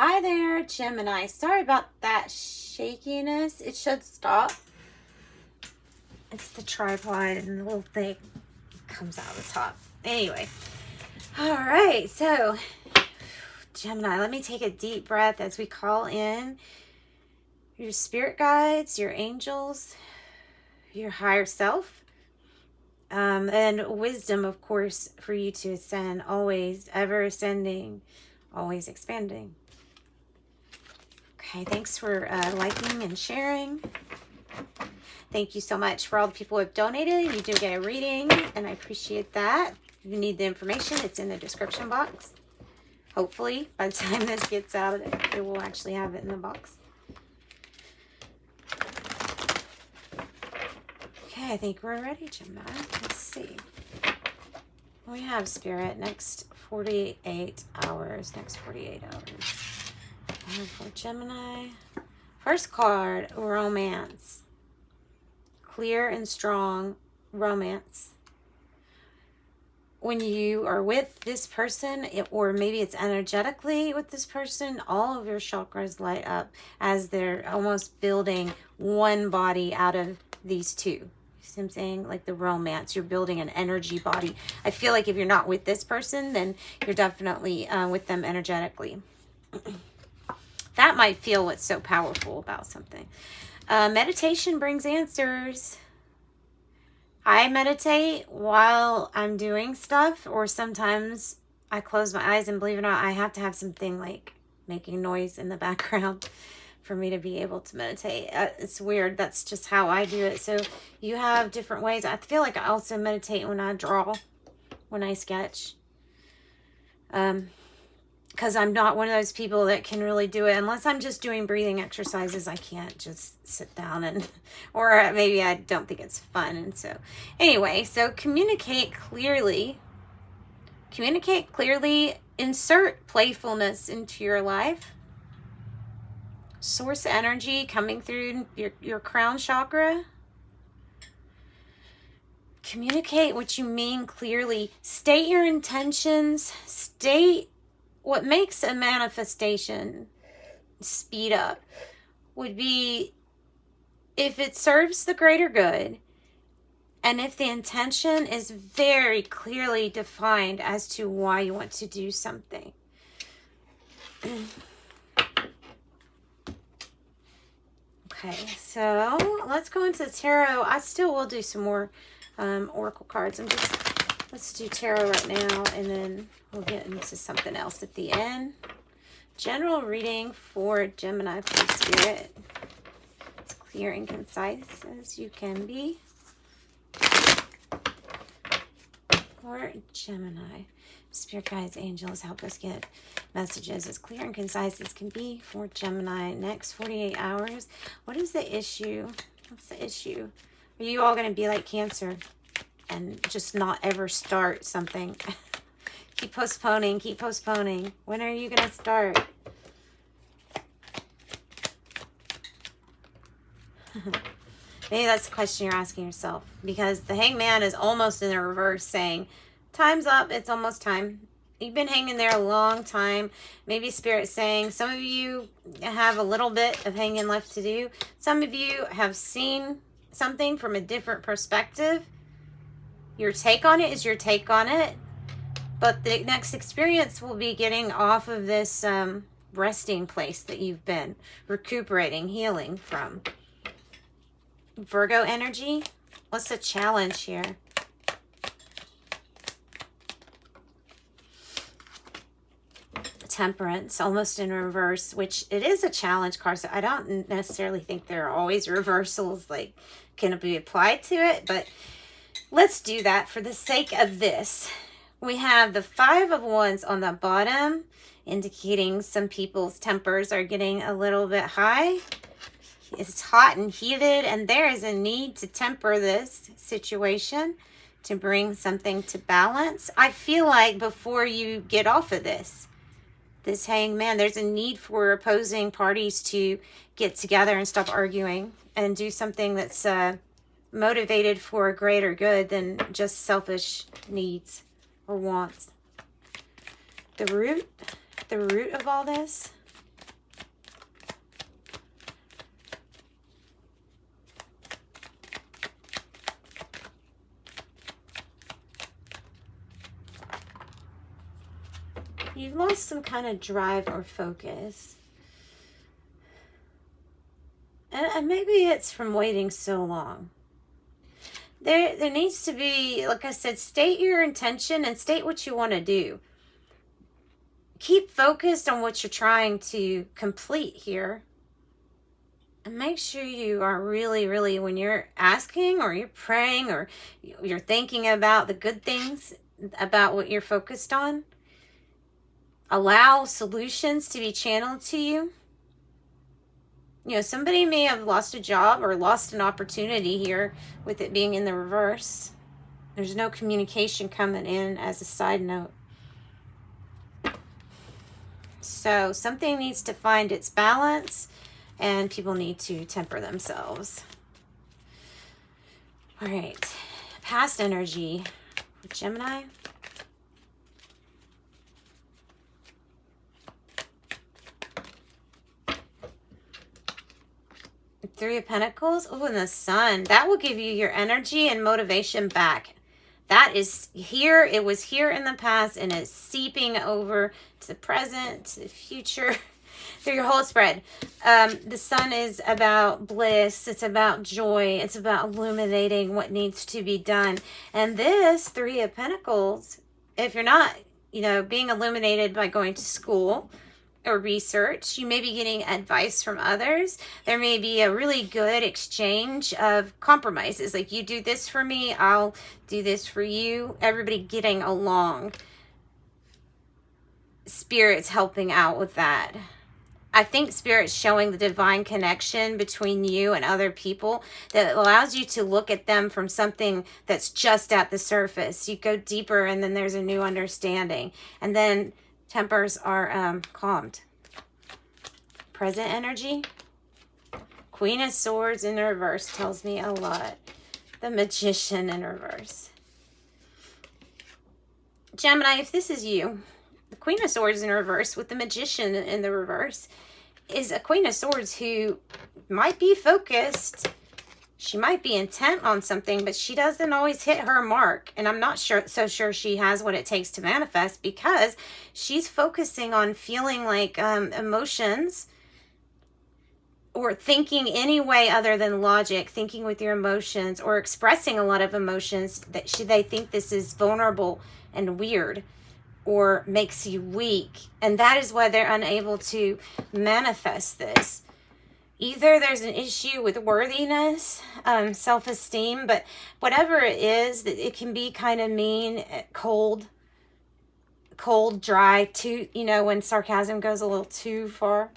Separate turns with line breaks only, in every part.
Hi there, Gemini. Sorry about that shakiness. It should stop. It's the tripod and the little thing comes out the top. Anyway. All right. So, Gemini, let me take a deep breath as we call in your spirit guides, your angels, your higher self, and wisdom, of course, for you to ascend, always ever ascending, always expanding. Okay, thanks for liking and sharing. Thank you so much for all the people who have donated. You do get a reading, and I appreciate that. If you need the information, it's in the description box. Hopefully, by the time this gets out, it will actually have it in the box. Okay, I think we're ready, Gemini. Let's see. We have Spirit next 48 hours. Next 48 hours. And for Gemini, first card, romance. Clear and strong romance. When you are with this person, or maybe it's energetically with this person, all of your chakras light up as they're almost building one body out of these two. You see what I'm saying? Like the romance, you're building an energy body. I feel like if you're not with this person, then you're definitely with them energetically. That might feel what's so powerful about something. Meditation brings answers. I meditate while I'm doing stuff, or sometimes I close my eyes and, believe it or not, I have to have something like making noise in the background for me to be able to meditate. It's weird. That's just how I do it. So you have different ways. I feel like I also meditate when I draw, when I sketch. Because I'm not one of those people that can really do it unless I'm just doing breathing exercises. I can't just sit down and, or maybe I don't think it's fun. And so anyway, so communicate clearly. Communicate clearly. Insert playfulness into your life. Source energy coming through your crown chakra. Communicate what you mean clearly. State your intentions. State what makes a manifestation speed up would be if it serves the greater good, and if the intention is very clearly defined as to why you want to do something. Okay, so let's go into the tarot. I still will do some more oracle cards. Let's do tarot right now, and then we'll get into something else at the end. General reading for Gemini, please, Spirit. As clear and concise as you can be. For Gemini, Spirit guides, angels, help us get messages as clear and concise as can be for Gemini. Next 48 hours. What is the issue? What's the issue? Are you all going to be like Cancer and just not ever start something? Keep postponing, keep postponing. When are you going to start? Maybe that's the question you're asking yourself, because the Hangman is almost in the reverse, saying, time's up, it's almost time. You've been hanging there a long time. Maybe Spirit's saying some of you have a little bit of hanging left to do. Some of you have seen something from a different perspective. Your take on it is your take on it. But the next experience will be getting off of this resting place that you've been recuperating, healing from. Virgo energy. What's the challenge here? Temperance, almost in reverse, which it is a challenge card. So I don't necessarily think there are always reversals like can be applied to it, but let's do that for the sake of this. We have the 5 of Wands on the bottom, indicating some people's tempers are getting a little bit high. It's hot and heated, and there is a need to temper this situation to bring something to balance. I feel like before you get off of this Hangman, there's a need for opposing parties to get together and stop arguing and do something that's motivated for a greater good than just selfish needs or wants. The root of all this, You've lost some kind of drive or focus. And maybe it's from waiting so long. There needs to be, like I said, state your intention and state what you want to do. Keep focused on what you're trying to complete here. And make sure you are really, really, when you're asking or you're praying or you're thinking about the good things about what you're focused on, allow solutions to be channeled to you. You know, somebody may have lost a job or lost an opportunity here with it being in the reverse. There's no communication coming in as a side note. So something needs to find its balance and people need to temper themselves. All right, past energy with Gemini. Three of Pentacles. Oh, and the Sun. That will give you your energy and motivation back. That is here. It was here in the past and it's seeping over to the present, to the future, through your whole spread. The Sun is about bliss. It's about joy. It's about illuminating what needs to be done. And this Three of Pentacles, if you're not, you know, being illuminated by going to school or research, you may be getting advice from others. There may be a really good exchange of compromises, like you do this for me, I'll do this for you. Everybody getting along. Spirit's helping out with that. I think Spirit's showing the divine connection between you and other people that allows you to look at them from something that's just at the surface. You go deeper and then there's a new understanding. And then tempers are calmed. Present energy. Queen of Swords in reverse tells me a lot. The Magician in reverse. Gemini, if this is you, the Queen of Swords in reverse with the Magician in the reverse is a Queen of Swords who might be focused. She might be intent on something, but she doesn't always hit her mark. And I'm not so sure she has what it takes to manifest because she's focusing on feeling like emotions or thinking any way other than logic, thinking with your emotions or expressing a lot of emotions that they think this is vulnerable and weird or makes you weak. And that is why they're unable to manifest this. Either there's an issue with worthiness, self-esteem, but whatever it is, it can be kind of mean, cold, dry, too, you know, when sarcasm goes a little too far.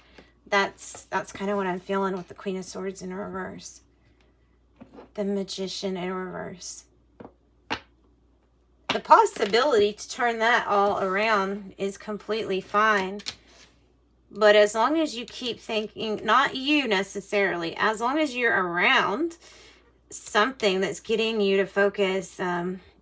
That's kind of what I'm feeling with the Queen of Swords in reverse. The Magician in reverse. The possibility to turn that all around is completely fine. But as long as you keep thinking, not you necessarily, as long as you're around something that's getting you to focus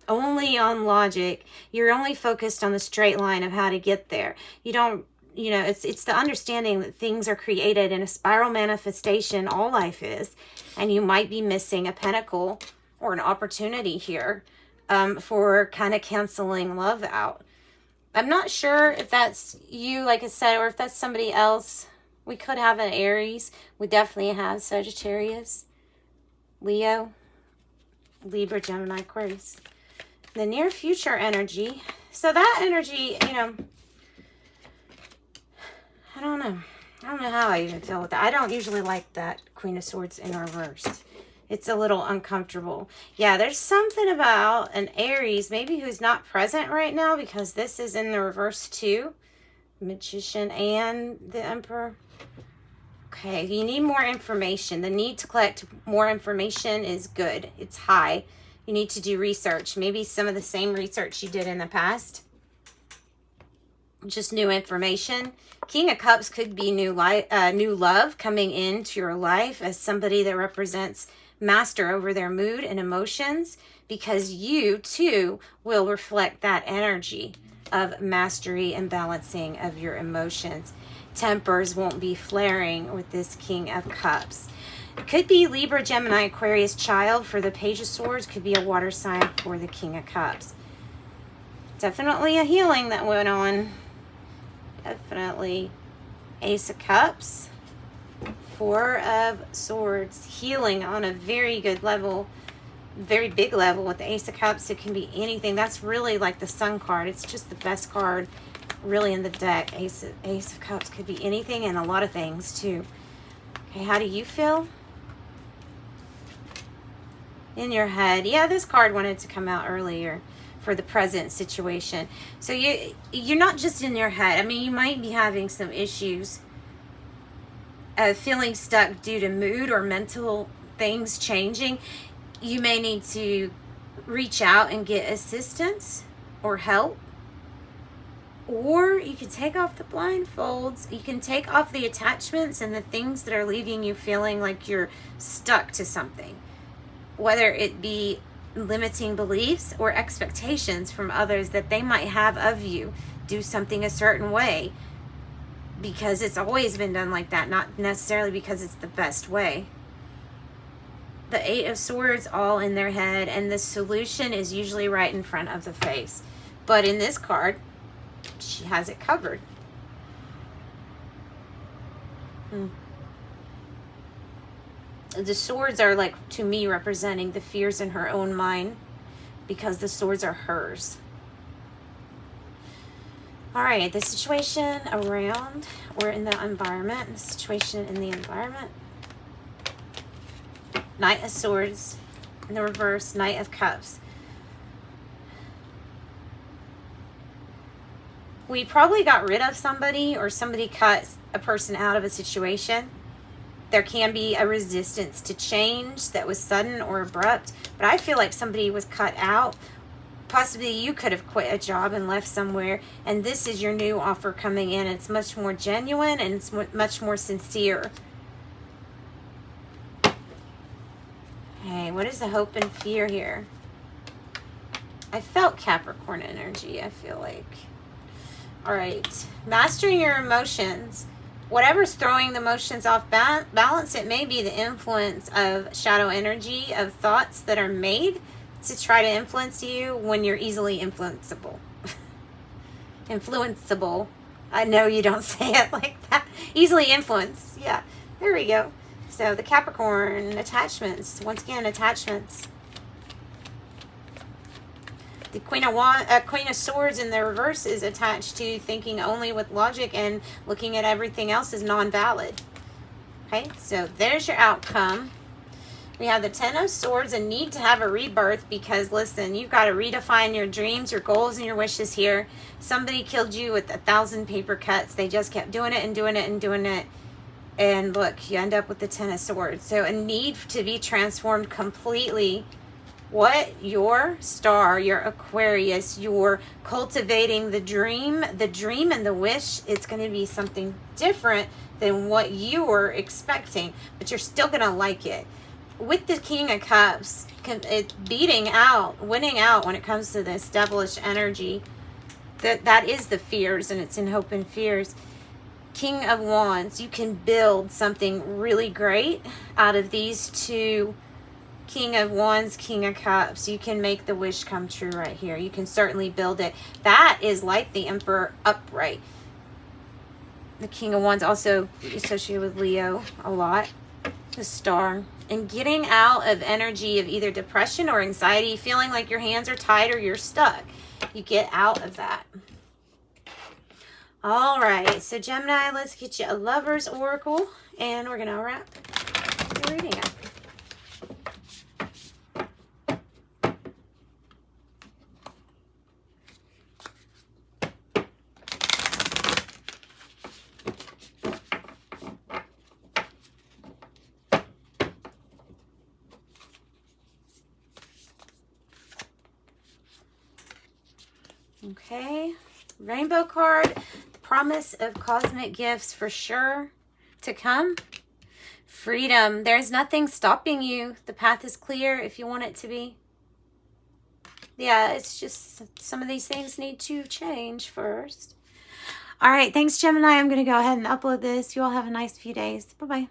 only on logic, you're only focused on the straight line of how to get there. You don't, you know, it's the understanding that things are created in a spiral manifestation, all life is, and you might be missing a pentacle or an opportunity here for kind of canceling love out. I'm not sure if that's you, like I said, or if that's somebody else. We could have an Aries. We definitely have Sagittarius, Leo, Libra, Gemini, Aquarius. The near future energy. So that energy, you know, I don't know. I don't know how I even feel with that. I don't usually like that Queen of Swords in reverse. It's a little uncomfortable. Yeah, there's something about an Aries, maybe who's not present right now because this is in the reverse too. Magician and the Emperor. Okay, you need more information. The need to collect more information is good. It's high. You need to do research. Maybe some of the same research you did in the past. Just new information. King of Cups could be new love coming into your life as somebody that represents master over their mood and emotions, because you too will reflect that energy of mastery and balancing of your emotions. Tempers won't be flaring with this King of Cups. It could be Libra, Gemini, Aquarius child for the Page of Swords. Could be a water sign for the King of Cups. Definitely a healing that went on. Definitely. Ace of Cups. Four of Swords. Healing on a very good level. Very big level with the Ace of Cups. It can be anything. That's really like the Sun card. It's just the best card really in the deck. Ace of Cups could be anything and a lot of things too. Okay, how do you feel? In your head. Yeah, this card wanted to come out earlier for the present situation. So you're not just in your head. I mean, you might be having some issues feeling stuck due to mood or mental things changing. You may need to reach out and get assistance or help. Or you can take off the blindfolds. You can take off the attachments and the things that are leaving you feeling like you're stuck to something. Whether it be limiting beliefs or expectations from others that they might have of you. Do something a certain way because it's always been done like that, not necessarily because it's the best way. The Eight of Swords all in their head, and the solution is usually right in front of the face. But in this card, she has it covered. The swords are, like, to me, representing the fears in her own mind because the swords are hers. All right, the situation around or in the environment, the situation in the environment. Knight of Swords in the reverse, Knight of Cups. We probably got rid of somebody, or somebody cut a person out of a situation. There can be a resistance to change that was sudden or abrupt, but I feel like somebody was cut out. Possibly you could have quit a job and left somewhere, and this is your new offer coming in. It's much more genuine and it's much more sincere. Okay, what is the hope and fear here? I felt Capricorn energy, I feel like. All right, mastering your emotions. Whatever's throwing the emotions off balance, it may be the influence of shadow energy, of thoughts that are made to try to influence you when you're easily influenceable. Influenceable. I know you don't say it like that. Easily influenced. Yeah, there we go. So the Capricorn, attachments. Once again, attachments. The Queen of Swords in the reverse is attached to thinking only with logic and looking at everything else as non-valid. Okay, so there's your outcome. We have the Ten of Swords, a need to have a rebirth because, listen, you've got to redefine your dreams, your goals, and your wishes here. Somebody killed you with 1,000 paper cuts. They just kept doing it and doing it and doing it. And look, you end up with the Ten of Swords. So a need to be transformed completely. What your star, your Aquarius, you're cultivating the dream and the wish, it's going to be something different than what you were expecting, but you're still going to like it. With the King of Cups, it's winning out when it comes to this devilish energy. That is the fears, and it's in hope and fears. King of Wands, you can build something really great out of these two. King of Wands, King of Cups. You can make the wish come true right here. You can certainly build it. That is like the Emperor upright. The King of Wands also associated with Leo a lot. The Star. And getting out of energy of either depression or anxiety, feeling like your hands are tied or you're stuck. You get out of that. All right. So Gemini, let's get you a Lover's Oracle. And we're going to wrap the reading up. Okay, Rainbow card, the promise of cosmic gifts for sure to come. Freedom, there's nothing stopping you. The path is clear if you want it to be. Yeah, it's just some of these things need to change first. All right, thanks, Gemini. I'm going to go ahead and upload this. You all have a nice few days. Bye-bye.